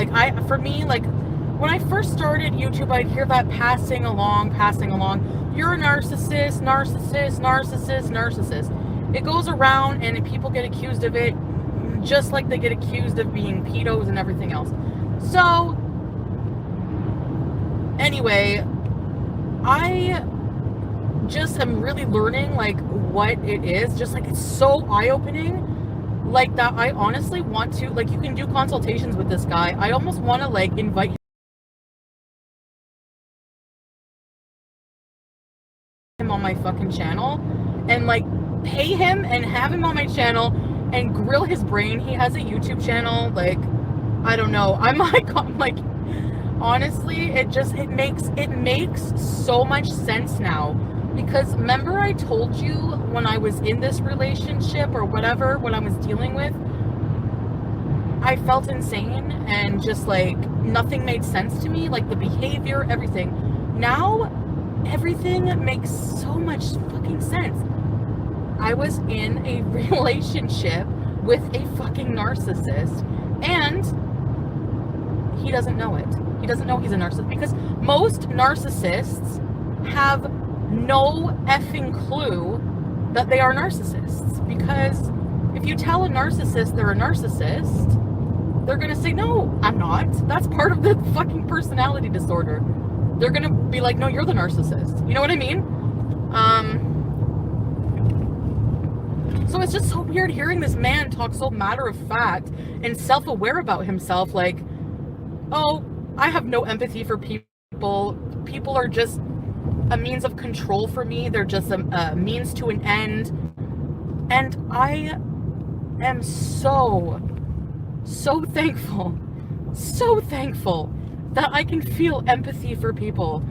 Like, for me, like, when I first started YouTube, I'd hear that passing along. You're a narcissist, narcissist. It goes around and people get accused of it, just like they get accused of being pedos and everything else. So, anyway, I just am really learning, like, what it is. Just, like, it's so eye-opening. Like, that I honestly want to, like, you can do consultations with this guy. I almost want to, like, invite him on my fucking channel and, like, pay him and have him on my channel and grill his brain. He has a YouTube channel. Like, I don't know. I'm like, honestly, it makes so much sense now. Because remember I told you when I was in this relationship or whatever, what I was dealing with, I felt insane and just, like, nothing made sense to me, like the behavior, everything. Now, everything makes so much fucking sense. I was in a relationship with a fucking narcissist, and he doesn't know it. He doesn't know he's a narcissist, because most narcissists have no effing clue that they are narcissists. Because if you tell a narcissist they're a narcissist, they're gonna say, no, I'm not. That's part of the fucking personality disorder. They're gonna be like, no, you're the narcissist. You know what I mean? So it's just so weird hearing this man talk so matter of fact and self-aware about himself. Like, oh, I have no empathy for people. People are just a means of control for me. They're just a means to an end. And I am so thankful that I can feel empathy for people.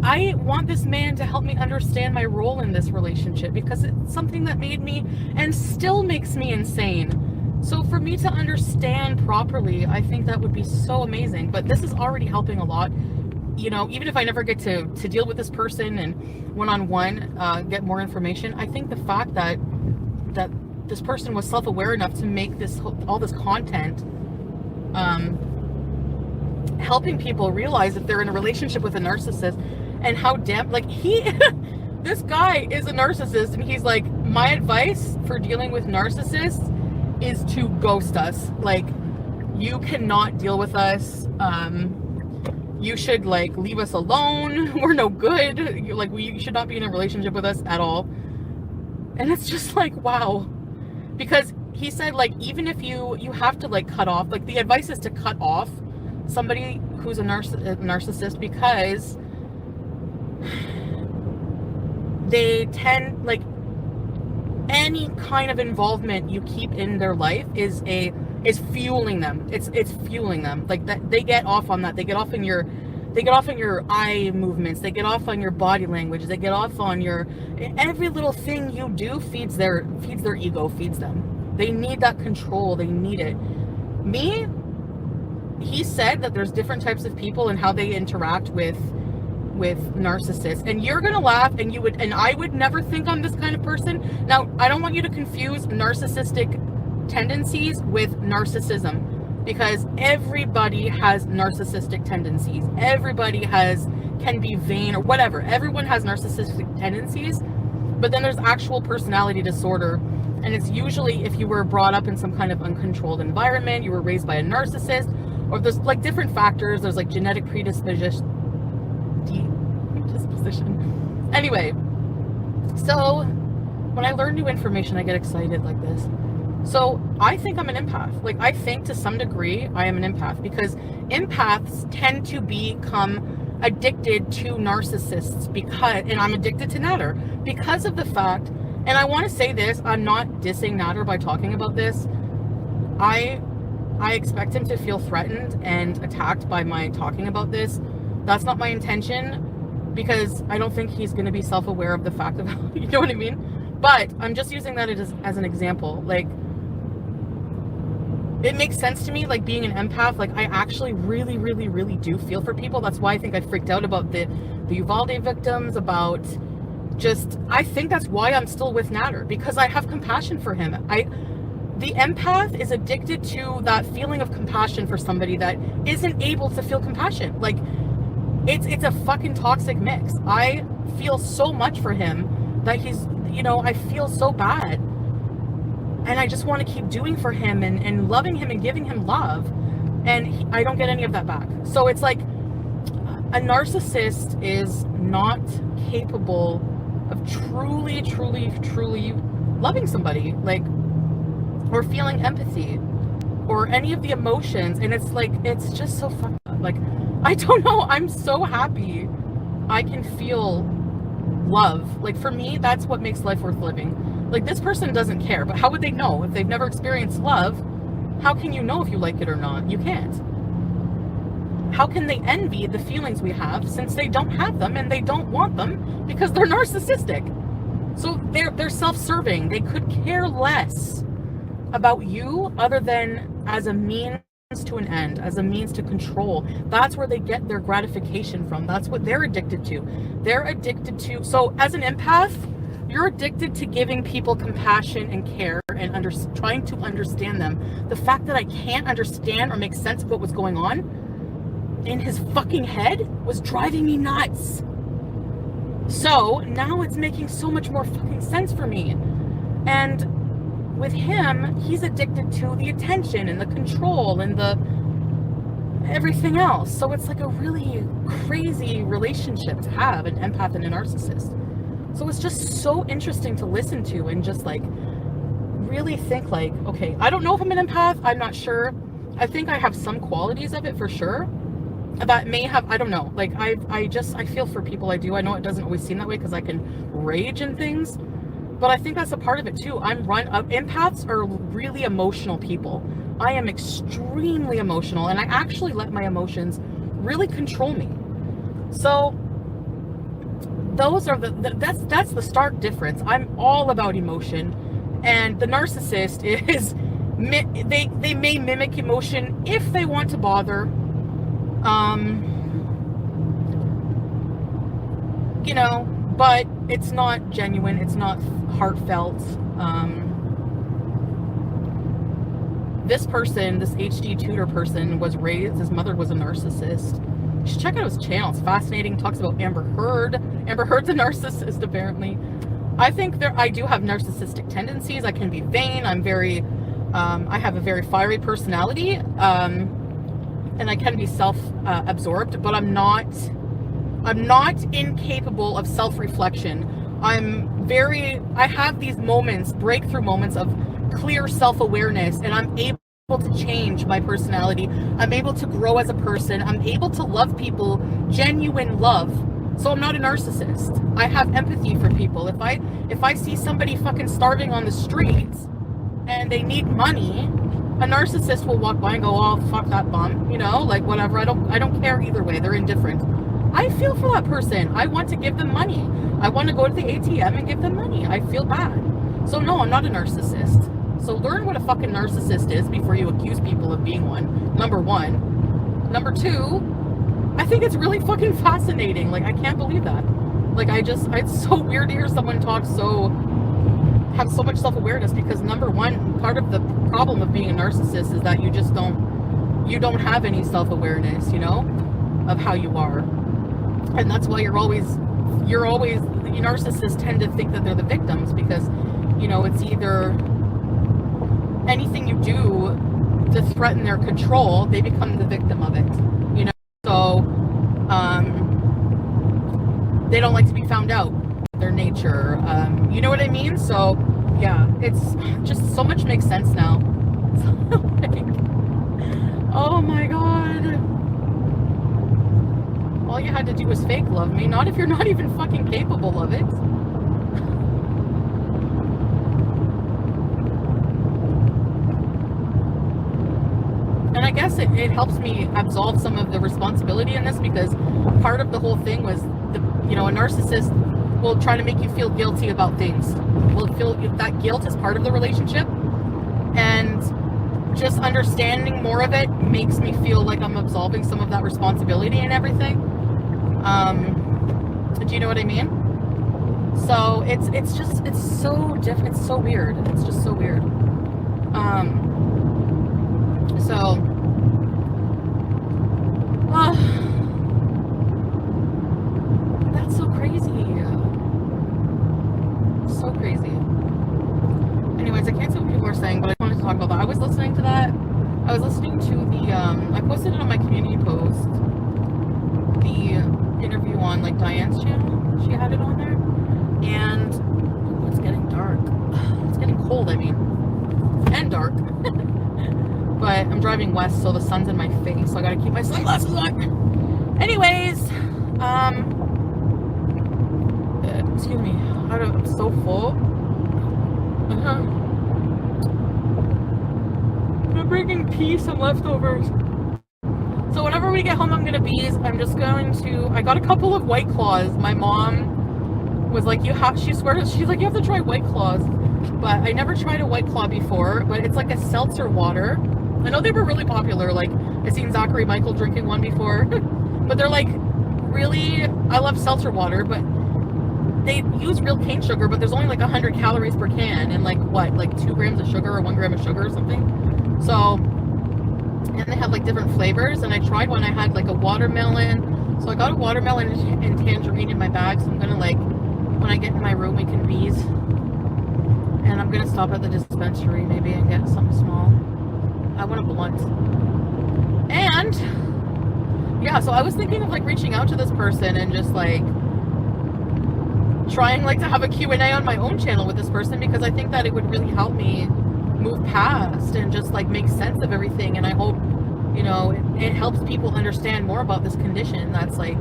I want this man to help me understand my role in this relationship, because it's something that made me and still makes me insane. So for me to understand properly, I think that would be so amazing. But this is already helping a lot. You know, even if I never get to deal with this person and one-on-one get more information, I think the fact that this person was self-aware enough to make all this content, helping people realize if they're in a relationship with a narcissist, and how like, this guy is a narcissist, and he's like, my advice for dealing with narcissists is to ghost us. Like, you cannot deal with us. You should, like, leave us alone. We're no good. You should not be in a relationship with us at all. And it's just like, wow. Because he said, like, even if you have to, like, cut off, like, the advice is to cut off somebody who's a narcissist, because they tend, like, any kind of involvement you keep in their life is fueling them. It's fueling them. Like, that they get off on that. They get off in your eye movements. They get off on your body language. They get off on your every little thing you do feeds their ego, feeds them. They need that control. They need it. He said that there's different types of people and how they interact with narcissists, and you're gonna laugh, and I would never think I'm this kind of person. Now, I don't want you to confuse narcissistic tendencies with narcissism, because everybody has narcissistic tendencies. Everybody can be vain or whatever. Everyone has narcissistic tendencies, but then there's actual personality disorder, and it's usually if you were brought up in some kind of uncontrolled environment, you were raised by a narcissist, or there's, like, different factors. There's, like, genetic predisposition. Anyway, so when I learn new information, I get excited like this. So I think I'm an empath. Like, I think to some degree I am an empath, because empaths tend to become addicted to narcissists, and I'm addicted to Natter because of the fact, and I want to say this, I'm not dissing Natter by talking about this. I expect him to feel threatened and attacked by my talking about this. That's not my intention, because I don't think he's going to be self-aware of the fact of, you know what I mean? But I'm just using that as an example. Like, it makes sense to me, like, being an empath. Like, I actually really, really, really do feel for people. That's why I think I freaked out about the Uvalde victims, I think that's why I'm still with Natter, because I have compassion for him. The empath is addicted to that feeling of compassion for somebody that isn't able to feel compassion. Like, it's a fucking toxic mix. I feel so much for him that he's, you know, I feel so bad. And I just want to keep doing for him and loving him and giving him love. And I don't get any of that back. So it's like, a narcissist is not capable of truly, truly, truly loving somebody, like, or feeling empathy or any of the emotions. And it's like, it's just so fucked up. Like, I don't know, I'm so happy I can feel love. Like, for me, that's what makes life worth living. Like, this person doesn't care, but how would they know if they've never experienced love? How can you know if you like it or not? You can't. How can they envy the feelings we have since they don't have them and they don't want them because they're narcissistic? So they're self-serving. They could care less about you other than as a means to an end, as a means to control. That's where they get their gratification from. That's what they're addicted to. They're addicted to, so as an empath, you're addicted to giving people compassion and care and trying to understand them. The fact that I can't understand or make sense of what was going on in his fucking head was driving me nuts. So now it's making so much more fucking sense for me. And with him, he's addicted to the attention and the control and the everything else. So it's like a really crazy relationship to have, an empath and a narcissist. So it's just so interesting to listen to and just like really think like, okay, I don't know if I'm an empath. I'm not sure. I think I have some qualities of it for sure. That may have, I don't know, like I feel for people. I do. I know it doesn't always seem that way because I can rage and things, but I think that's a part of it too. Empaths are really emotional people. I am extremely emotional, and I actually let my emotions really control me. So those are that's the stark difference. I'm all about emotion, and the narcissist is, they may mimic emotion if they want to bother. You know, but it's not genuine, it's not heartfelt. This person, this HD tutor person, was raised, his mother was a narcissist. You should check out his channel, it's fascinating. Talks about Amber Heard. Amber Heard's a narcissist, apparently. I think I do have narcissistic tendencies. I can be vain, I'm very, I have a very fiery personality, and I can be self-absorbed, but I'm not incapable of self-reflection. I have these moments, breakthrough moments of clear self-awareness, and I'm able to change my personality. I'm able to grow as a person. I'm able to love people, genuine love. So I'm not a narcissist. I have empathy for people. If I see somebody fucking starving on the streets and they need money, a narcissist will walk by and go, oh, fuck that bum, you know, like whatever. I don't care either way. They're indifferent. I feel for that person. I want to give them money. I want to go to the ATM and give them money. I feel bad. So no, I'm not a narcissist. So learn what a fucking narcissist is before you accuse people of being one. Number one. Number two, I think it's really fucking fascinating. Like, I can't believe that. Like, it's so weird to hear someone have so much self-awareness, because number one, part of the problem of being a narcissist is that you don't have any self-awareness, you know, of how you are. And that's why the narcissists tend to think that they're the victims, because, you know, it's either anything you do to threaten their control, they become the victim of it, you know. So they don't like to be found out, their nature, you know what I mean? So yeah, it's just so much makes sense now. Like, oh my god, all you had to do was fake love me. Not if you're not even fucking capable of it. And I guess it helps me absolve some of the responsibility in this, because part of the whole thing was, a narcissist will try to make you feel guilty about things. Will feel that guilt is part of the relationship, and just understanding more of it makes me feel like I'm absolving some of that responsibility and everything. Do you know what I mean? So it's so different. It's so weird. It's just so weird. So, that's so crazy. So crazy. Anyways, I can't see what people are saying, but I wanted to talk about that. I was listening to that. I was listening to the, I posted it on my community post, the interview on, like, Diane's channel. She had it on there. And, oh, it's getting dark. It's getting cold, I mean. And dark. But I'm driving west, so the sun's in my face, so I gotta keep my sunglasses on. Anyways, excuse me, I'm so full. I'm bringing peace and leftovers. So whenever we get home, I'm gonna I got a couple of White Claws. My mom was like, she's like, you have to try White Claws. But I never tried a White Claw before, but it's like a seltzer water. I know they were really popular, like, I've seen Zachary Michael drinking one before. But they're like, really, I love seltzer water, but they use real cane sugar, but there's only like 100 calories per can, and like, what, like 2 grams of sugar or 1 gram of sugar or something? So, and they have like different flavors, and I tried one, I had like a watermelon, so I got a watermelon and tangerine in my bag, so I'm gonna, like, when I get in my room, we can bees. And I'm gonna stop at the dispensary maybe and get something small. I want a blunt. And yeah, so I was thinking of like reaching out to this person and just like trying like to have a Q&A on my own channel with this person, because I think that it would really help me move past and just like make sense of everything. And I hope, you know, it helps people understand more about this condition that's like,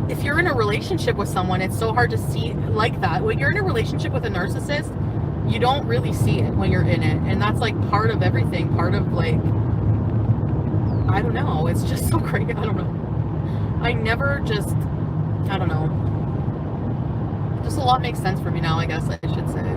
if you're in a relationship with someone, it's so hard to see like that. When you're in a relationship with a narcissist, you don't really see it when you're in it. And that's like part of everything, part of like, I don't know. It's just so crazy. I don't know. I don't know. Just a lot makes sense for me now, I guess I should say.